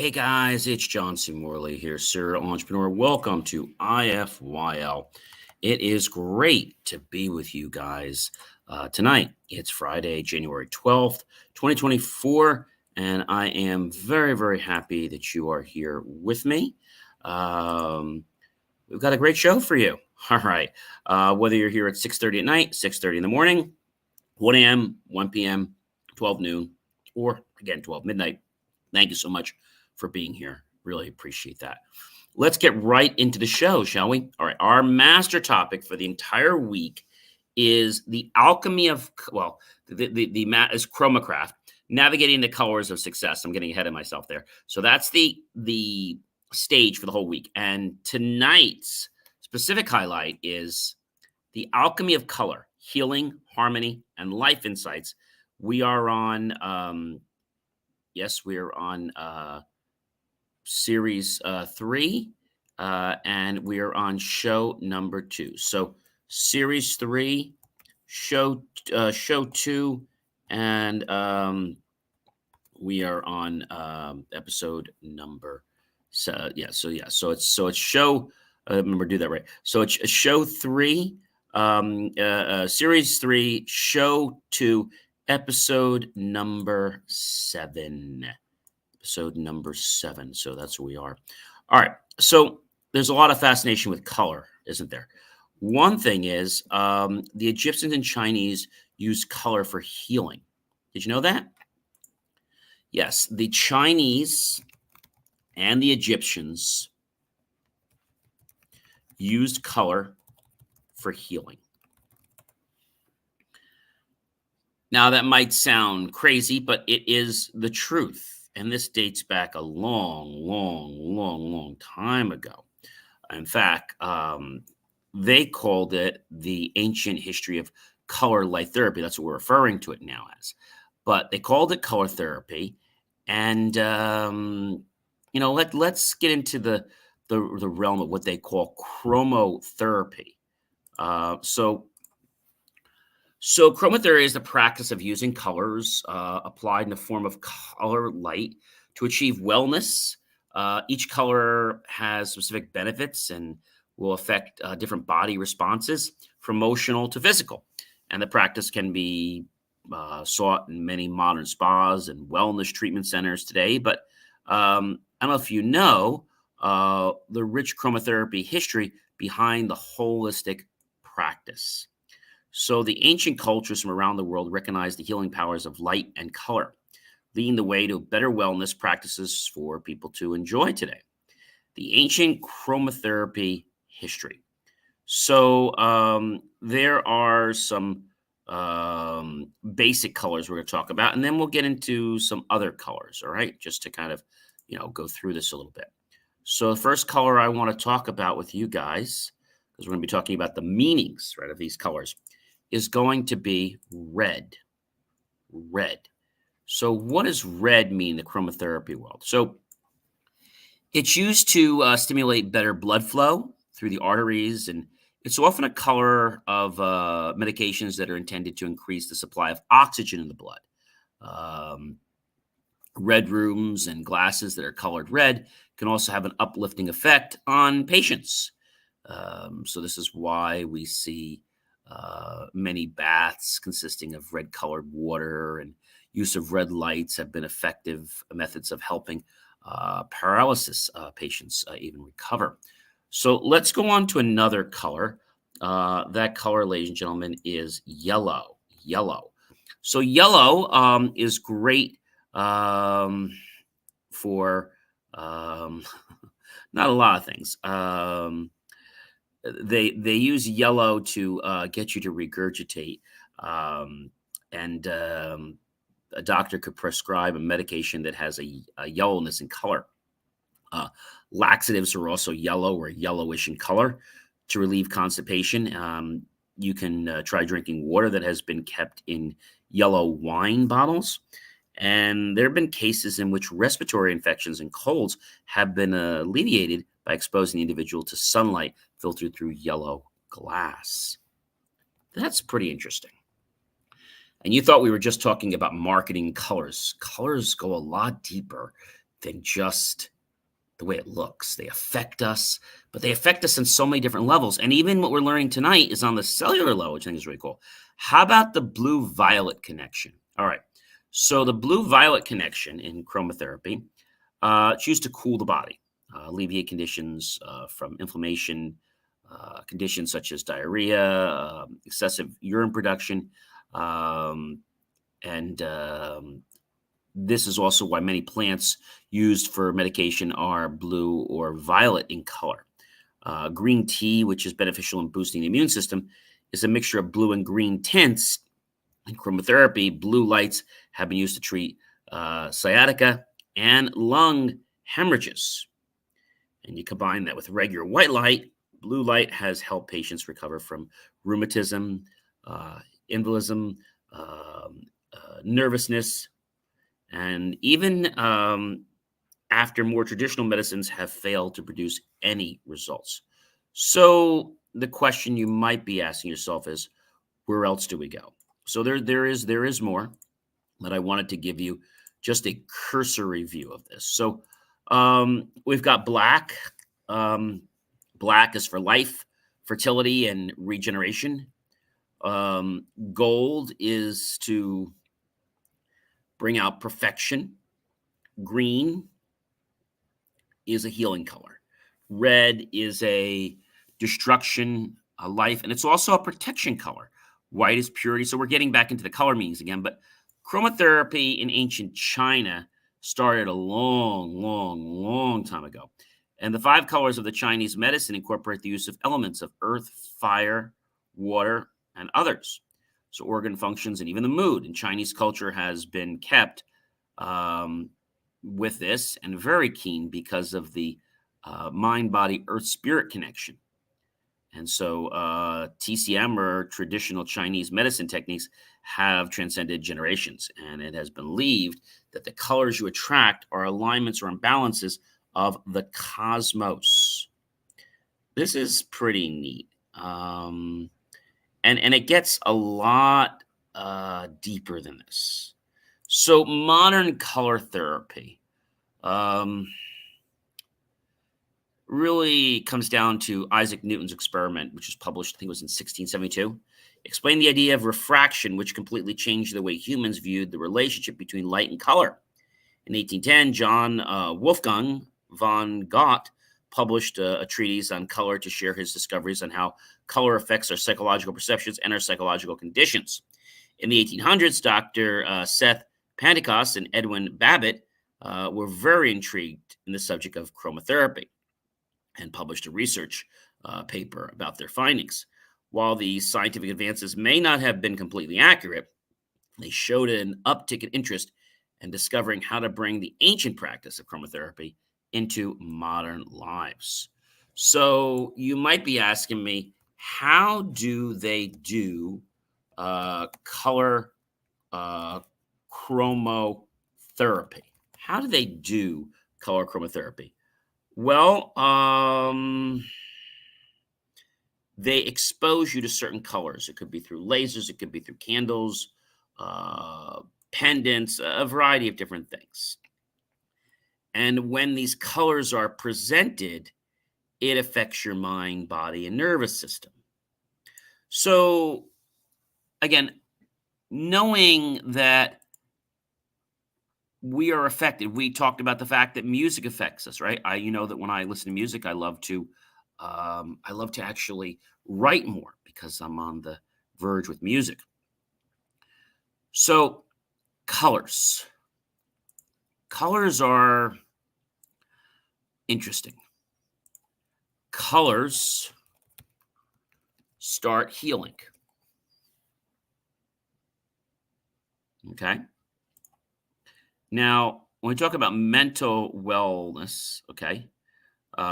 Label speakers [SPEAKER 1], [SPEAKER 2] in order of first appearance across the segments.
[SPEAKER 1] Hey guys, it's John C. Morley here, serial entrepreneur. Welcome to IFYL. It is great to be with you guys tonight. It's Friday, January 12th, 2024, and I am very, very happy that you are here with me. We've got a great show for you. All right. Whether you're here at 6:30 at night, 6:30 in the morning, 1 a.m., 1 p.m., 12 noon, or again, 12 midnight. Thank you so much for being here. Really appreciate that. Let's get right into the show, shall we? All right. Our master topic for the entire week is the alchemy of, is chromocraft, navigating the colors of success. I'm getting ahead of myself there. So that's the stage for the whole week. And tonight's specific highlight is the alchemy of color, healing, harmony, and life insights. We are on, we're on series 3, and we are on show number 2. So series 3, show 2, and we are on episode number. So it's show. Remember, do that right. So it's show 3, series 3, show 2, episode number 7. Episode number 7. So that's where we are. All right. So there's a lot of fascination with color, isn't there? One thing is the Egyptians and Chinese used color for healing. Did you know that? Yes, the Chinese and the Egyptians used color for healing. Now, that might sound crazy, but it is the truth. And this dates back a long time ago. In fact, they called it the ancient history of color light therapy. That's what we're referring to it now as. But they called it color therapy. And, let's get into the realm of what they call chromotherapy. So chromotherapy is the practice of using colors applied in the form of color light to achieve wellness. Each color has specific benefits and will affect different body responses, from emotional to physical. And the practice can be sought in many modern spas and wellness treatment centers today. But I don't know if you know the rich chromotherapy history behind the holistic practice. So the ancient cultures from around the world recognize the healing powers of light and color, leading the way to better wellness practices for people to enjoy today. The ancient chromotherapy history. So there are some basic colors we're going to talk about, and then we'll get into some other colors, all right, just to kind of, go through this a little bit. So the first color I want to talk about with you guys, because we're going to be talking about the meanings, right, of these colors, is going to be red. Red. So what does red mean in the chromotherapy world? So it's used to stimulate better blood flow through the arteries, and it's often a color of medications that are intended to increase the supply of oxygen in the blood. Red rooms and glasses that are colored red can also have an uplifting effect on patients. So this is why we see many baths consisting of red-colored water, and use of red lights have been effective methods of helping paralysis patients even recover. So let's go on to another color. That color, ladies and gentlemen, is yellow. Yellow. So yellow is great for not a lot of things. They use yellow to get you to regurgitate, and a doctor could prescribe a medication that has a yellowness in color. Laxatives are also yellow or yellowish in color to relieve constipation. You can try drinking water that has been kept in yellow wine bottles. And there have been cases in which respiratory infections and colds have been alleviated by exposing the individual to sunlight filtered through yellow glass. That's pretty interesting. And you thought we were just talking about marketing colors. Colors go a lot deeper than just the way it looks. They affect us, but they affect us in so many different levels. And even what we're learning tonight is on the cellular level, which I think is really cool. How about the blue-violet connection? All right. So the blue-violet connection in chromotherapy, it's used to cool the body, alleviate conditions from inflammation, conditions such as diarrhea, excessive urine production, um, and this is also why many plants used for medication are blue or violet in color. Green tea, which is beneficial in boosting the immune system, is a mixture of blue and green tints. In chromotherapy, blue lights have been used to treat sciatica and lung hemorrhages. And you combine that with regular white light, blue light has helped patients recover from rheumatism, invalidism, nervousness, and even after more traditional medicines have failed to produce any results. So the question you might be asking yourself is, where else do we go? So there is more, but I wanted to give you just a cursory view of this. So we've got black. Black is for life, fertility, and regeneration. Gold is to bring out perfection. Green is a healing color. Red is a destruction, a life, and it's also a protection color. White is purity. So we're getting back into the color meanings again. But chromotherapy in ancient China started a long time ago. And the 5 colors of the Chinese medicine incorporate the use of elements of earth, fire, water, and others. So organ functions and even the mood in Chinese culture has been kept with this, and very keen because of the mind, body, earth, spirit connection. And so TCM, or traditional Chinese medicine techniques, have transcended generations. And it has been believed that the colors you attract are alignments or imbalances of the cosmos. This is pretty neat. And it gets a lot deeper than this. So modern color therapy really comes down to Isaac Newton's experiment, which was published, I think it was in 1672, explained the idea of refraction, which completely changed the way humans viewed the relationship between light and color. In 1810, John Wolfgang von Goethe published a treatise on color to share his discoveries on how color affects our psychological perceptions and our psychological conditions. In the 1800s, Dr. Seth Pantikos and Edwin Babbitt were very intrigued in the subject of chromotherapy and published a research paper about their findings. While these scientific advances may not have been completely accurate, they showed an uptick in interest in discovering how to bring the ancient practice of chromotherapy into modern lives. So you might be asking me, how do they do color chromotherapy? How do they do color chromotherapy? Well, they expose you to certain colors. It could be through lasers, it could be through candles, pendants, a variety of different things. And when these colors are presented, it affects your mind, body, and nervous system. So, again, knowing that we are affected, we talked about the fact that music affects us, right? You know that when I listen to music, I love to actually write more because I'm on the verge with music. So, colors are interesting. Colors start healing. Okay. Now, when we talk about mental wellness, okay,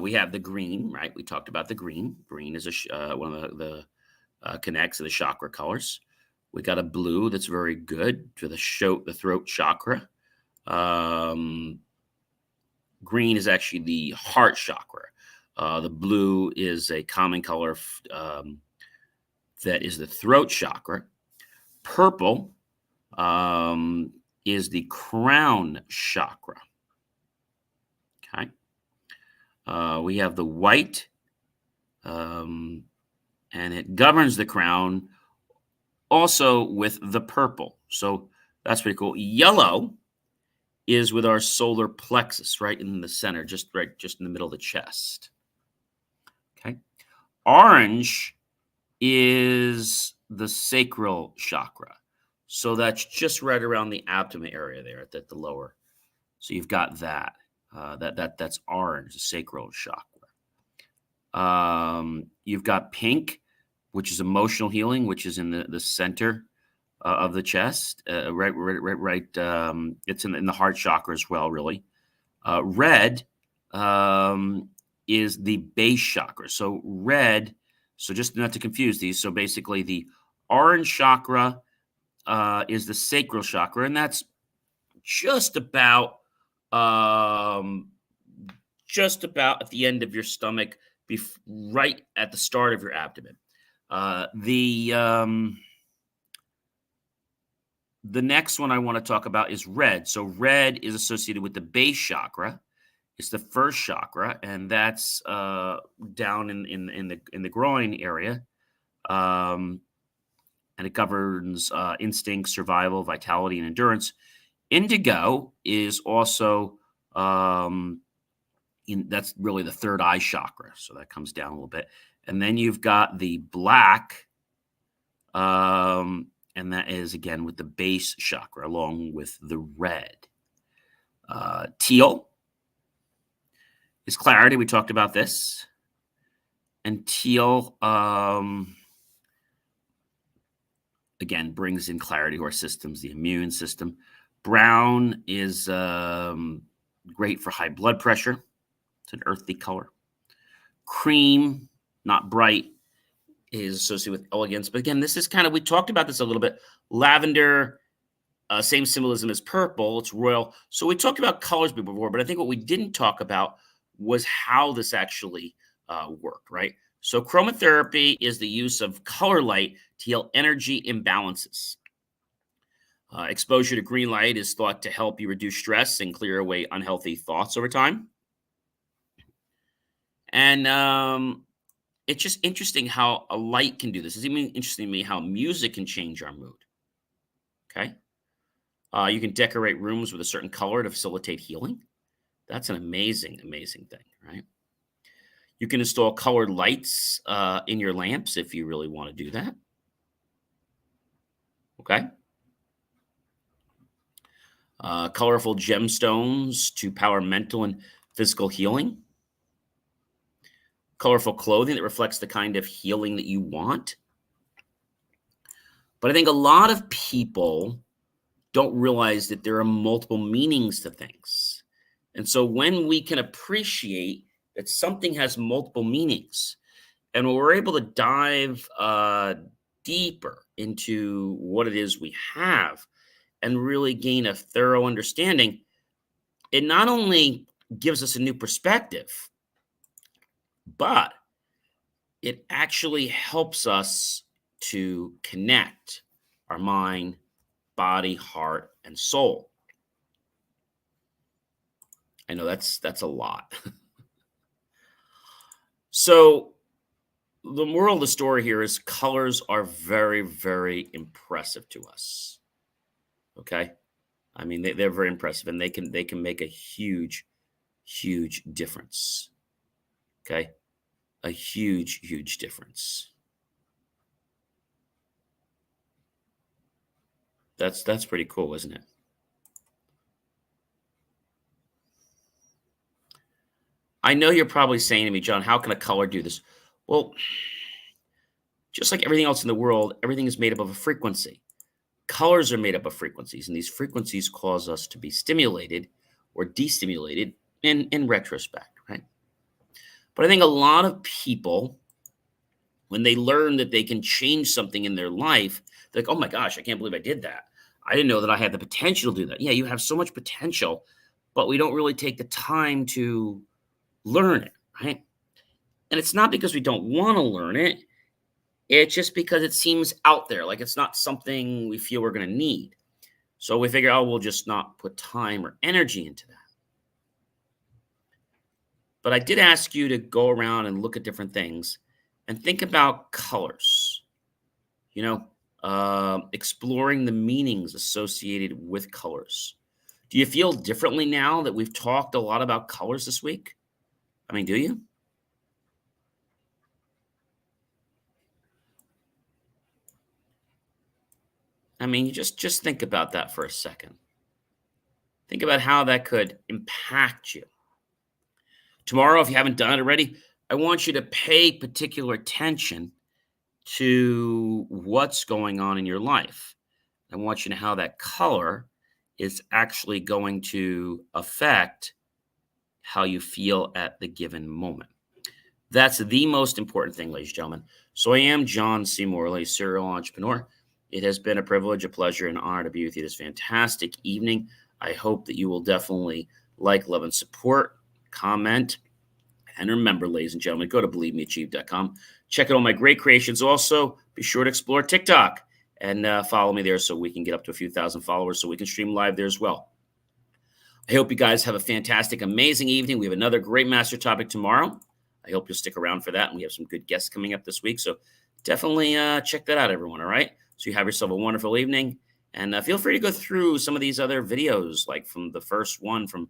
[SPEAKER 1] we have the green, right? We talked about the green. Green is one of the connects to the chakra colors. We got a blue that's very good to the throat chakra. Green is actually the heart chakra. The blue is a common color that is the throat chakra. Purple is the crown chakra. We have the white, and it governs the crown also with the purple. So that's pretty cool. Yellow is with our solar plexus right in the center, just in the middle of the chest. Okay. Orange is the sacral chakra. So that's just right around the abdomen area there at the lower. So you've got that. That's orange, the sacral chakra. You've got pink, which is emotional healing, which is in the center of the chest, right. It's in the heart chakra as well, really. Red is the base chakra. So red, so just not to confuse these. So basically, the orange chakra is the sacral chakra, and that's just about um, at the end of your stomach, right at the start of your abdomen. The next one I want to talk about is red. So red is associated with the base chakra. It's the first chakra, and that's down in the groin area, and it governs instinct, survival, vitality, and endurance. Indigo is also that's really the third eye chakra, so that comes down a little bit, and then you've got the black, and that is again with the base chakra, along with the red. Teal is clarity. We talked about this. And teal, again, brings in clarity to our systems, the immune system. Brown is great for high blood pressure. It's an earthy color. Cream, not bright, is associated with elegance. But again, this is kind of, we talked about this a little bit. Lavender, same symbolism as purple. It's royal. So we talked about colors before, but I think what we didn't talk about was how this actually worked, right? So chromotherapy is the use of color light to heal energy imbalances. Exposure to green light is thought to help you reduce stress and clear away unhealthy thoughts over time. And it's just interesting how a light can do this. It's even interesting to me how music can change our mood. Okay. You can decorate rooms with a certain color to facilitate healing. That's an amazing, amazing thing, right? You can install colored lights in your lamps if you really want to do that. Okay. Colorful gemstones to power mental and physical healing. Colorful clothing that reflects the kind of healing that you want. But I think a lot of people don't realize that there are multiple meanings to things. And so when we can appreciate that something has multiple meanings, and when we're able to dive deeper into what it is we have and really gain a thorough understanding, it not only gives us a new perspective, but it actually helps us to connect our mind, body, heart, and soul. I know that's a lot. So the moral of the story here is colors are very, very impressive to us. Okay. I mean, they're very impressive, and they can make a huge, huge difference. Okay. A huge, huge difference. That's pretty cool, isn't it? I know you're probably saying to me, John, how can a color do this? Well, just like everything else in the world, everything is made up of a frequency. Colors are made up of frequencies, and these frequencies cause us to be stimulated or destimulated in retrospect, right? But I think a lot of people, when they learn that they can change something in their life, they're like, oh my gosh, I can't believe I did that. I didn't know that I had the potential to do that. Yeah, you have so much potential, but we don't really take the time to learn it, right? And it's not because we don't want to learn it. It's just because it seems out there, like it's not something we feel we're going to need. So we figure, oh, we'll just not put time or energy into that. But I did ask you to go around and look at different things and think about colors, you know, exploring the meanings associated with colors. Do you feel differently now that we've talked a lot about colors this week? I mean, do you? I mean, you just think about that for a second. Think about how that could impact you. Tomorrow, if you haven't done it already, I want you to pay particular attention to what's going on in your life. I want you to know how that color is actually going to affect how you feel at the given moment. That's the most important thing, ladies and gentlemen. So I am John C. Morley, serial entrepreneur. It has been a privilege, a pleasure, and honor to be with you this fantastic evening. I hope that you will definitely like, love, and support, comment, and remember, ladies and gentlemen, go to believemeachieve.com. Check out all my great creations. Also, be sure to explore TikTok and follow me there so we can get up to a few thousand followers so we can stream live there as well. I hope you guys have a fantastic, amazing evening. We have another great master topic tomorrow. I hope you'll stick around for that. And we have some good guests coming up this week. So definitely check that out, everyone. All right. So you have yourself a wonderful evening. And feel free to go through some of these other videos, like from the first one from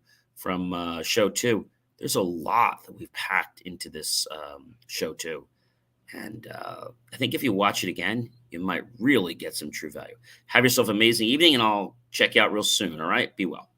[SPEAKER 1] show 2. There's a lot that we've packed into this show 2. And I think if you watch it again, you might really get some true value. Have yourself an amazing evening, and I'll check you out real soon. All right. Be well.